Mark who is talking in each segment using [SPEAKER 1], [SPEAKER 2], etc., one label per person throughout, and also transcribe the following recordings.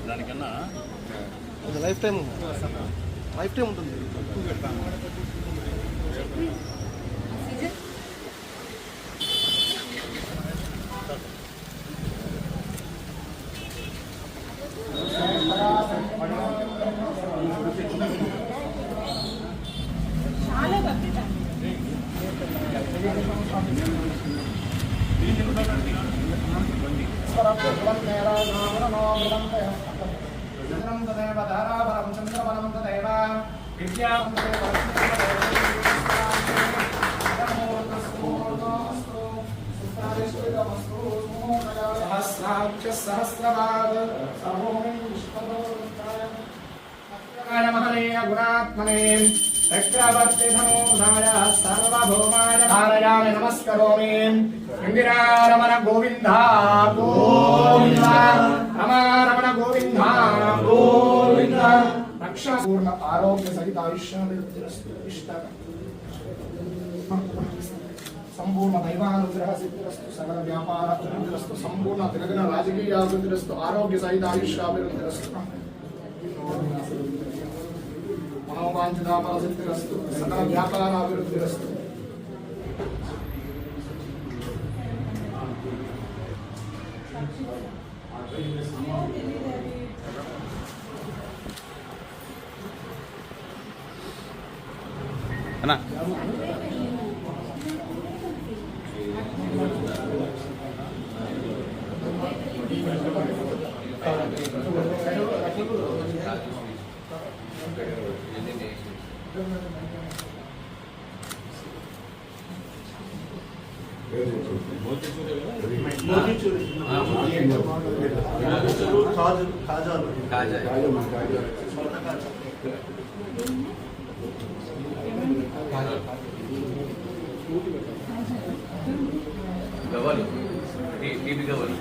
[SPEAKER 1] దానికన్నా
[SPEAKER 2] life time ఉంటుంది.
[SPEAKER 3] गुणात्मने चक्रवर्ति धनुर्धाय सर्वभौमाय धारयामि नमस्करोमि इंदिरारमण गोविंद गोविंद रमारमण गोविंद गोविंद रक्षा पूर्ण आरोग्य सहित आयुष्याभिवृद्धिरस्तु इष्ट संपूर्ण दैवानुग्रह सिद्धिरस्तु सकल व्यापार अभिवृद्धिरस्तु संपूर्ण तिलगन राजकीय अभिवृद्धिरस्तु आरोग्य सहित आयुष्याभिवृद्धिरस्तु मनोवांछिताफल सिद्धिरस्तु सकल व्यापार अभिवृद्धिरस्तु
[SPEAKER 1] అన్నా గవ్వలు టీపీ గవ్వలు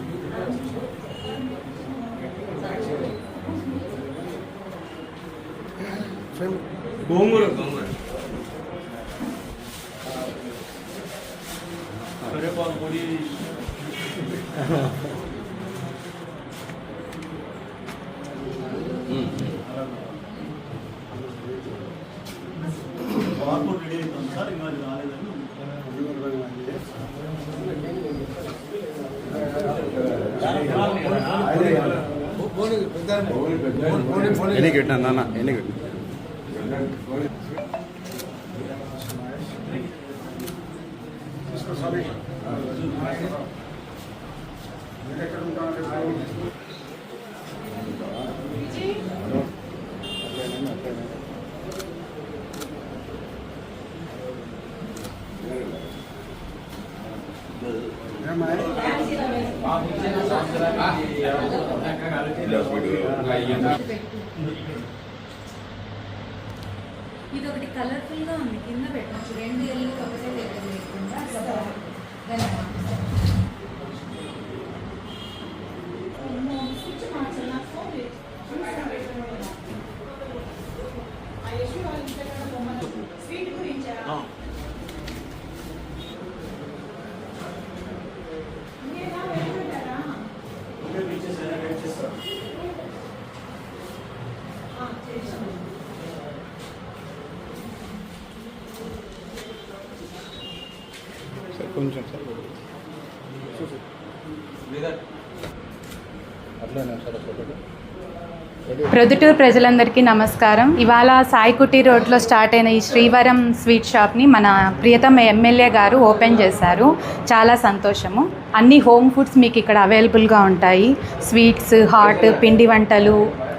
[SPEAKER 1] గోంగూర కరివేపాకు పొడి పాస్పోర్ట్ రెడీ అవుతుంది సార్, ఇంకా అది రాలేదని. ఎన్నికి పెట్టినా నాన్న ఎన్నికి
[SPEAKER 4] ఇది ఒకటి కలర్ఫుల్ గా ఉంది, కింద పెట్టచ్చు. రెండు ఎల్లు ఒకటే లేకుండా స్వీట్ గురించి
[SPEAKER 1] కొంచెం
[SPEAKER 5] ప్రొద్దుటూరు ప్రజలందరికీ నమస్కారం. ఇవాళ సాయికుటి రోడ్లో స్టార్ట్ అయిన ఈ శ్రీవరం స్వీట్ షాప్ని మన ప్రియతమ ఎమ్మెల్యే గారు ఓపెన్ చేశారు. చాలా సంతోషము. అన్ని హోమ్ ఫుడ్స్ మీకు ఇక్కడ అవైలబుల్గా ఉంటాయి. స్వీట్స్, హాట్, పిండి వంటలు,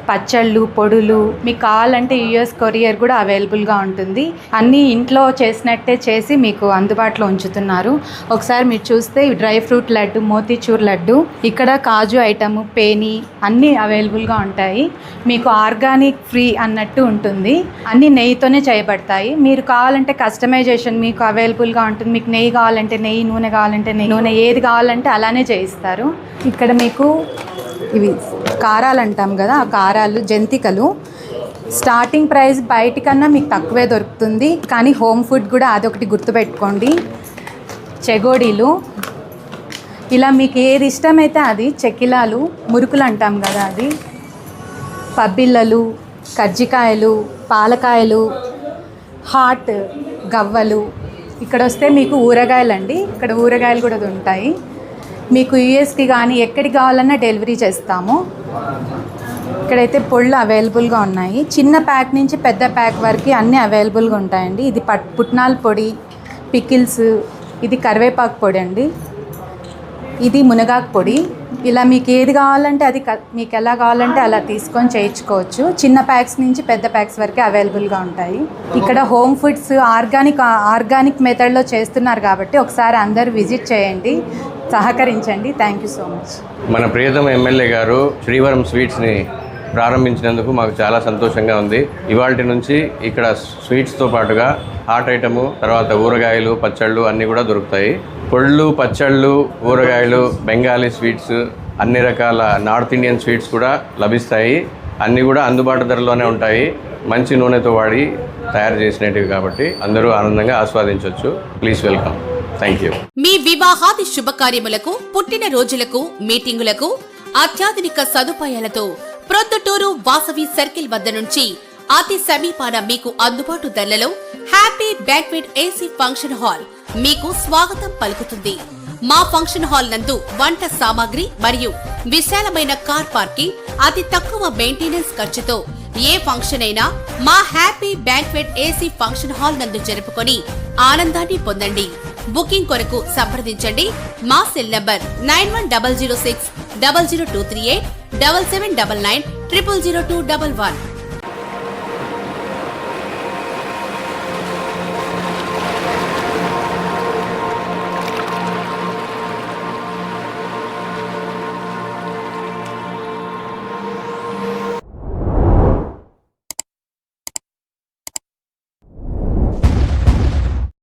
[SPEAKER 5] పచ్చళ్ళు, పొడులు, మీకు కావాలంటే యూఎస్ కొరియర్ కూడా అవైలబుల్గా ఉంటుంది. అన్నీ ఇంట్లో చేసినట్టే చేసి మీకు అందుబాటులో ఉంచుతున్నారు. ఒకసారి మీరు చూస్తే డ్రై ఫ్రూట్ లడ్డు, మోతీచూర్ లడ్డు, ఇక్కడ కాజు ఐటము, పేని అన్నీ అవైలబుల్గా ఉంటాయి. మీకు ఆర్గానిక్ ఫ్రీ అన్నట్టు ఉంటుంది. అన్నీ నెయ్యితోనే చేయబడతాయి. మీరు కావాలంటే కస్టమైజేషన్ మీకు అవైలబుల్గా ఉంటుంది. మీకు నెయ్యి కావాలంటే నెయ్యి, నూనె కావాలంటే నెయ్యి, నూనె ఏది కావాలంటే అలానే చేయిస్తారు. ఇక్కడ మీకు ఇవి కారాలు అంటాం కదా, ఆ కారాలు, జంతికలు స్టార్టింగ్ ప్రైస్ బయటికన్నా మీకు తక్కువే దొరుకుతుంది. కానీ హోమ్ ఫుడ్ కూడా అదొకటి గుర్తుపెట్టుకోండి. చెగోడీలు, ఇలా మీకు ఏది ఇష్టమైతే అది, చెక్కిలాలు, మురుకులు అంటాం కదా అది, పబ్బిళ్ళలు, కజ్జికాయలు, పాలకాయలు, హాట్ గవ్వలు. ఇక్కడ వస్తే మీకు ఊరగాయలండి, ఇక్కడ ఊరగాయలు కూడా ఉంటాయి. మీకు యూఎస్కి కానీ ఎక్కడికి కావాలన్నా డెలివరీ చేస్తాము. ఇక్కడైతే పొళ్ళు అవైలబుల్గా ఉన్నాయి. చిన్న ప్యాక్ నుంచి పెద్ద ప్యాక్ వరకు అన్నీ అవైలబుల్గా ఉంటాయండి. ఇది పుట్నాల పొడి, పికిల్స్, ఇది కరివేపాకు పొడి అండి, ఇది మునగాకు పొడి. ఇలా మీకు ఏది కావాలంటే అది మీకు ఎలా కావాలంటే అలా తీసుకొని చేయించుకోవచ్చు. చిన్న ప్యాక్స్ నుంచి పెద్ద ప్యాక్స్ వరకు అవైలబుల్గా ఉంటాయి. ఇక్కడ హోమ్ ఫుడ్స్ ఆర్గానిక్ మెథడ్లో చేస్తున్నారు కాబట్టి ఒకసారి అందరూ విజిట్ చేయండి, సహకరించండి. Thank you so much.
[SPEAKER 6] మన ప్రియతమ ఎమ్మెల్యే గారు శ్రీవరం స్వీట్స్ని ప్రారంభించినందుకు మాకు చాలా సంతోషంగా ఉంది. ఇవాల్టి నుంచి ఇక్కడ స్వీట్స్తో పాటుగా హాట్ ఐటము, తర్వాత ఊరగాయలు, పచ్చళ్ళు అన్నీ కూడా దొరుకుతాయి. పొళ్ళు, పచ్చళ్ళు, ఊరగాయలు, బెంగాలీ స్వీట్స్, అన్ని రకాల నార్త్ ఇండియన్ స్వీట్స్ కూడా లభిస్తాయి. అన్నీ కూడా అందుబాటు ధరలోనే ఉంటాయి. మంచి నూనెతో వాడి తయారు చేసినవి కాబట్టి అందరూ ఆనందంగా ఆస్వాదించవచ్చు. Please welcome. Thank you.
[SPEAKER 7] మీ వివాహాది శుభకార్యములకు, పుట్టిన రోజులకు, మీటింగులకు అత్యాధునిక సదుపాయాలతో ప్రొద్దుటూరు వాసవి సర్కిల్ వద్ద నుంచి అతి సమీపాన మీకు అందుబాటు ధరలలో happy banquet AC function hall మీకు స్వాగతం పలుకుతుంది. మా ఫంక్షన్ హాల్ నందు వంట సామాగ్రి మరియు విశాలమైన కార్ పార్కింగ్, అతి తక్కువ మెయింటెనెన్స్ ఖర్చుతో ఏ ఫంక్షన్ అయినా మా happy banquet AC function hall నందు జరుపుకొని ఆనందాన్ని పొందండి. బుకింగ్ కొరకు సంప్రదించండి. మా సెల్ నంబర్ 9100600238 7799 000211.